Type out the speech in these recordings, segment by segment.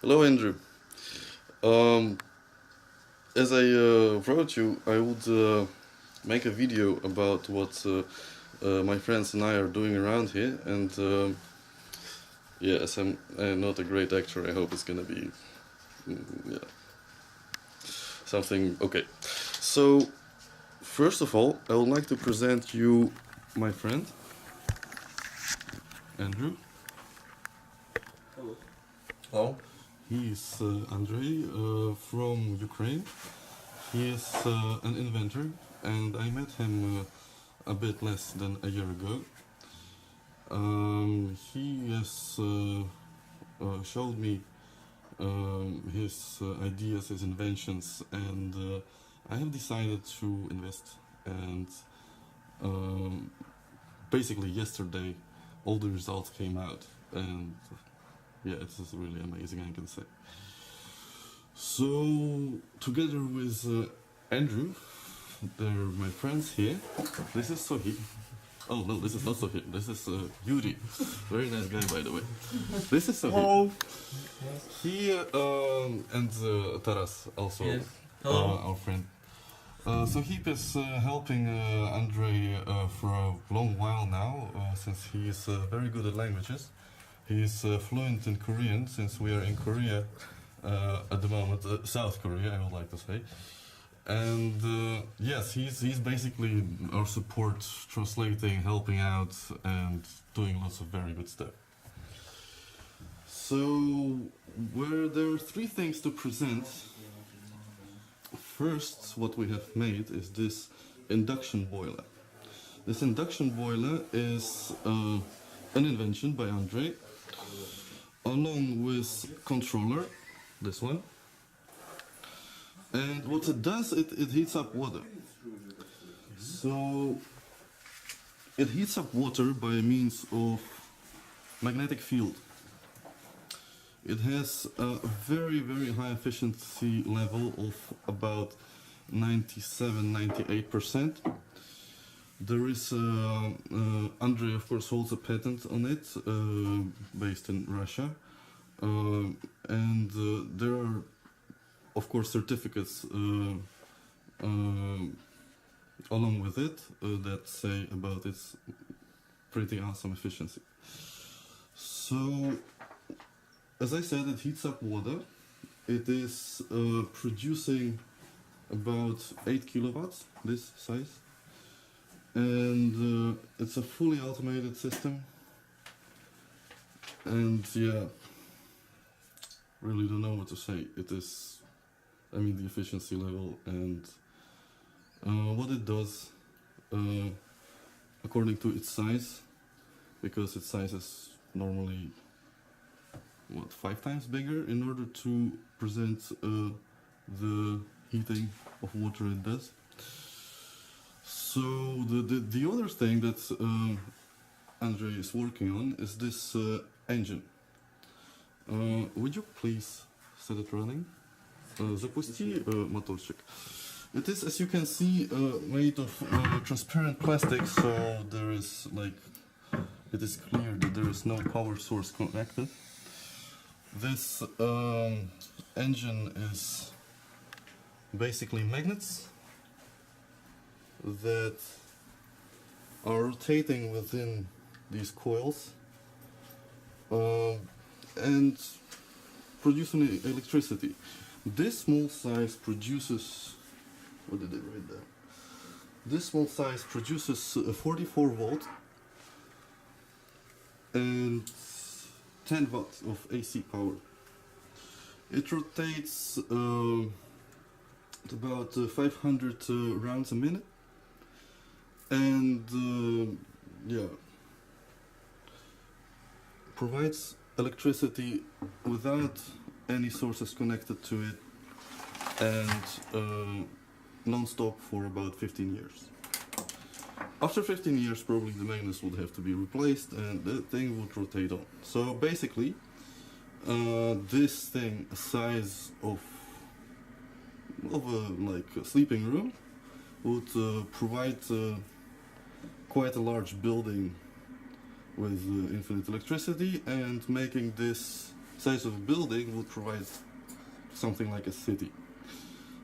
Hello, Andrew. Um, as I wrote you, I would make a video about what my friends and I are doing around here. And yeah, as I'm not a great actor, I hope it's gonna be yeah, something okay. So, first of all, I would like to present you my friend, Andrew. Hello. Hello. He's Andrei from Ukraine. He is an inventor, and I met him a bit less than a year ago. He has showed me his ideas, his inventions, and I have decided to invest. And um, basically, yesterday, all the results came out, and yeah, it is really amazing, I can say. So, together with Andrew, they're my friends here. This is Sohi. Oh no, this is not Sohi. This is Yuri. Very nice guy, by the way. This is Sohi. Hello. He and Taras, also Yes. Hello. our friend. Sohip is helping Andrei for a long while now, since he is very good at languages. He is fluent in Korean, since we are in Korea at the moment, South Korea, I would like to say. And yes, he's basically our support, translating, helping out, and doing lots of very good stuff. So, where there are three things to present. First, what we have made is this induction boiler. This induction boiler is an invention by Andrei, along with controller, this one. And what it does, it heats up water. So it heats up water by means of magnetic field. It has a very, very high efficiency level of about 97-98%. There is, Andrei of course holds a patent on it, based in Russia. And there are, of course, certificates along with it that say about its pretty awesome efficiency. So, as I said, it heats up water. It is producing about 8 kilowatts, this size. And it's a fully automated system. And yeah, really don't know what to say. It is, I mean, the efficiency level and what it does according to its size, because its size is normally 5 times bigger in order to present the heating of water it does. So the other thing that Andrei is working on is this engine. Would you please set it running? Запусти моторчик. It is, as you can see, made of transparent plastic, so there is it is clear that there is no power source connected. This engine is basically magnets that are rotating within these coils and producing electricity. This small size produces, what did they write there? This small size produces 44 volt and 10 watts of AC power. It rotates at about 500 rounds a minute, and yeah, provides electricity without any sources connected to it, and non-stop for about 15 years. After 15 years, probably the magnets would have to be replaced and the thing would rotate on. So basically, this thing, a size of a sleeping room, would provide quite a large building with infinite electricity, and making this size of a building would provide something like a city.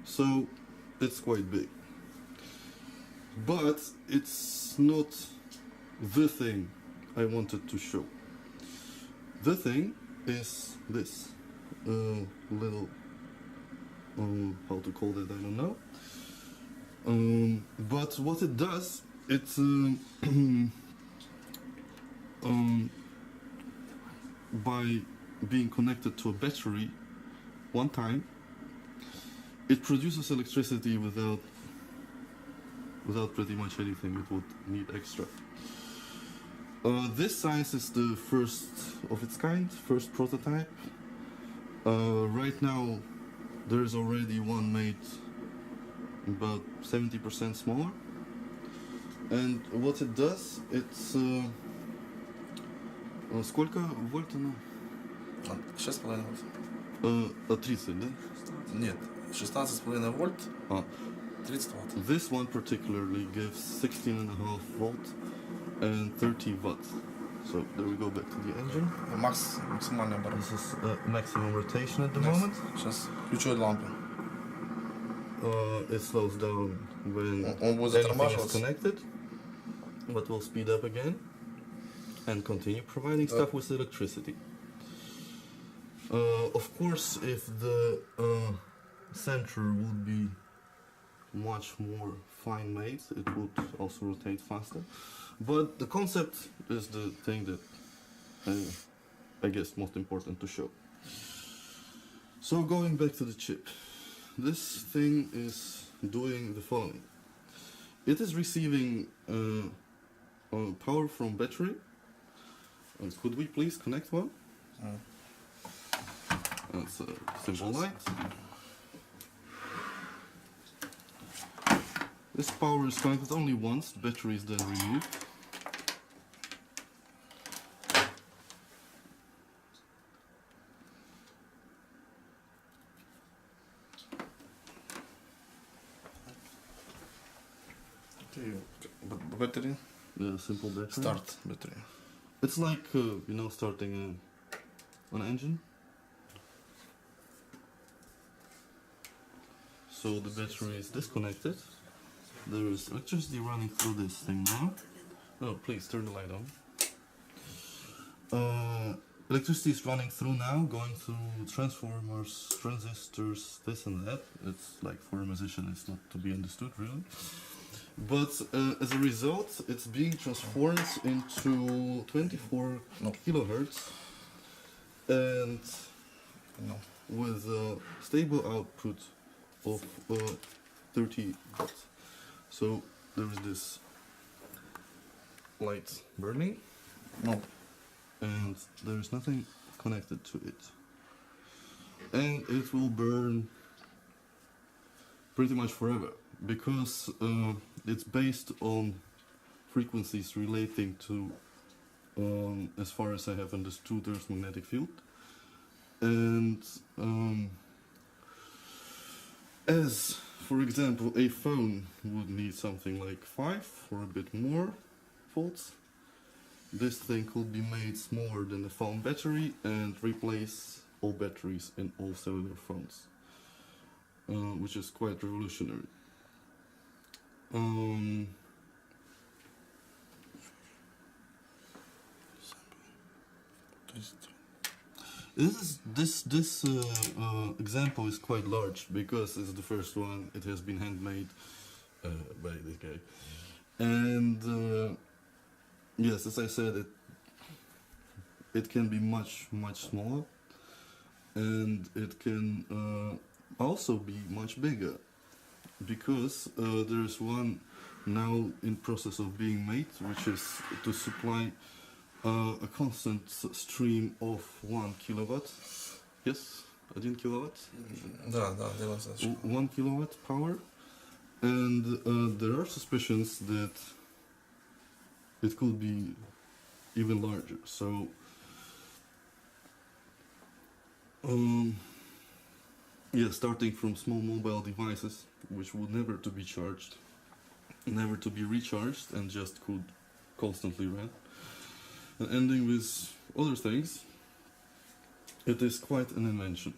So it's quite big. But it's not the thing I wanted to show. The thing is this little, how to call it, I don't know. But what it does, it by being connected to a battery one time, it produces electricity without pretty much anything it would need extra. This size is the first of its kind, first prototype. Right now there is already one made about 70% smaller. And what it does, it's... сколько вольт оно? 6,5 вольт. 30, да? Нет, 16,5 вольт, Ah, 30 ватт. this one particularly gives 16.5 volt and 30 watt. So there we go back to the engine. Максимальный оборот. This is maximum rotation at the moment. Сейчас включу лампу. It slows down when Он будет everything is затормаживаться. connected, but will speed up again and continue providing stuff with electricity. Of course, if the center would be much more fine made, it would also rotate faster. But the concept is the thing that I guess most important to show. So going back to the chip, this thing is doing the following. It is receiving power from battery. Could we please connect one? That's a simple light. This power is connected only once, the battery is then removed. Battery. Simple battery. Start battery. It's like, starting an engine. So the battery is disconnected. There is electricity running through this thing now. Oh, please turn the light on. Electricity is running through now, going through transformers, transistors, this and that. It's like, for a musician, it's not to be understood really. But as a result, it's being transformed into 24 kilohertz and with a stable output of 30 watts. So there is this light burning, and there is nothing connected to it. And it will burn pretty much forever, because it's based on frequencies relating to, as far as I have understood, Earth's magnetic field. And as, for example, a phone would need something like 5 or a bit more volts, this thing could be made smaller than a phone battery and replace all batteries in all cellular phones, which is quite revolutionary. This example is quite large because it's the first one. It has been handmade by this guy, and yes, as I said, it can be much smaller, and it can also be much bigger, because there is one now in process of being made, which is to supply a constant stream of 1 kilowatt. Yes, 1 kilowatt? Да, делается. 1 kilowatt power. And there are suspicions that it could be even larger. So, yeah, starting from small mobile devices, which would never to be charged, never to be recharged, and just could constantly run, and ending with other things. It is quite an invention.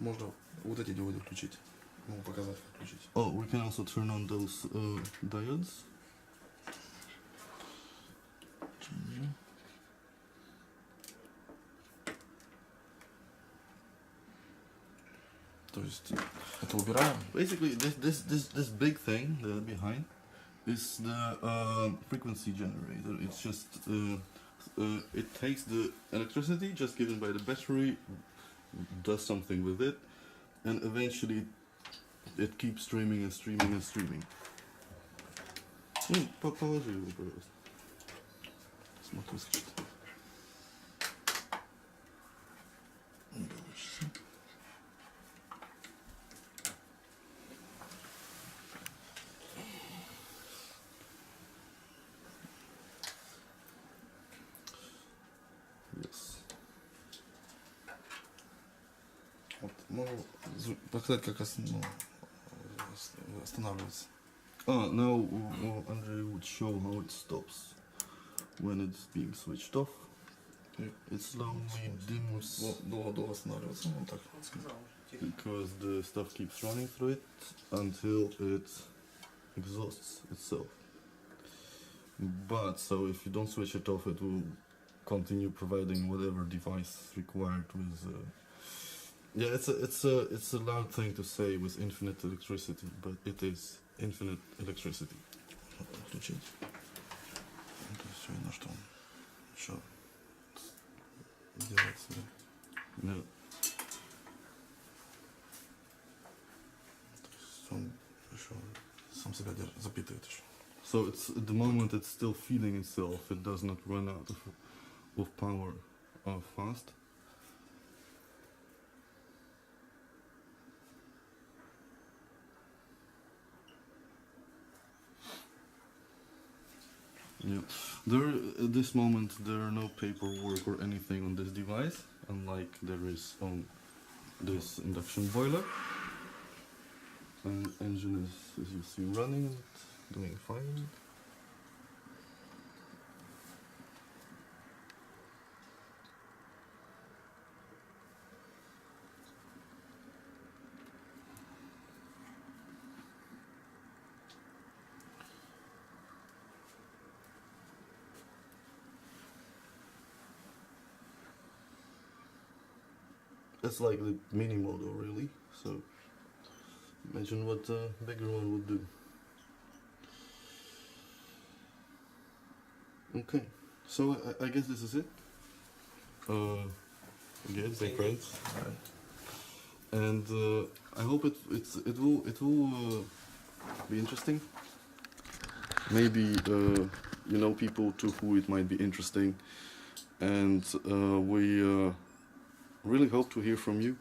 Можно вот эти диоды включить. Могу показать, как включить. Oh, we can also turn on those diodes. То есть это убираем. Basically, this big thing behind is the frequency generator. It's just it takes the electricity just given by the battery, does something with it, and eventually it keeps streaming and streaming and streaming. Положи его, пожалуйста. Смотрю, скажет. Yes. Вот, могу показать, как останавливается. Now Andrei would show how it stops when it's being switched off. It slowly dims Долго останавливается. Вот так. because the stuff keeps running through it until it exhausts itself. But so if you don't switch it off, it will continue providing whatever device required with. Yeah, it's a loud thing to say with infinite electricity, but it is infinite electricity. Включить. То есть видно, что он еще делает себе. Yeah. То есть он еще сам себя запитывает еще. So it's at the moment it's still feeding itself. It does not run out of power fast. Yeah, there at this moment there are no paperwork or anything on this device, unlike there is on this induction boiler. And engine is, as you see, running, doing fine. It's like the mini model, really. So imagine what a bigger one would do. Okay, so I guess this is it. Again, thank friends, and I hope it will be interesting. Maybe you know people to who it might be interesting, and we really hope to hear from you.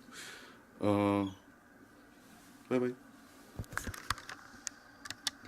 Bye bye.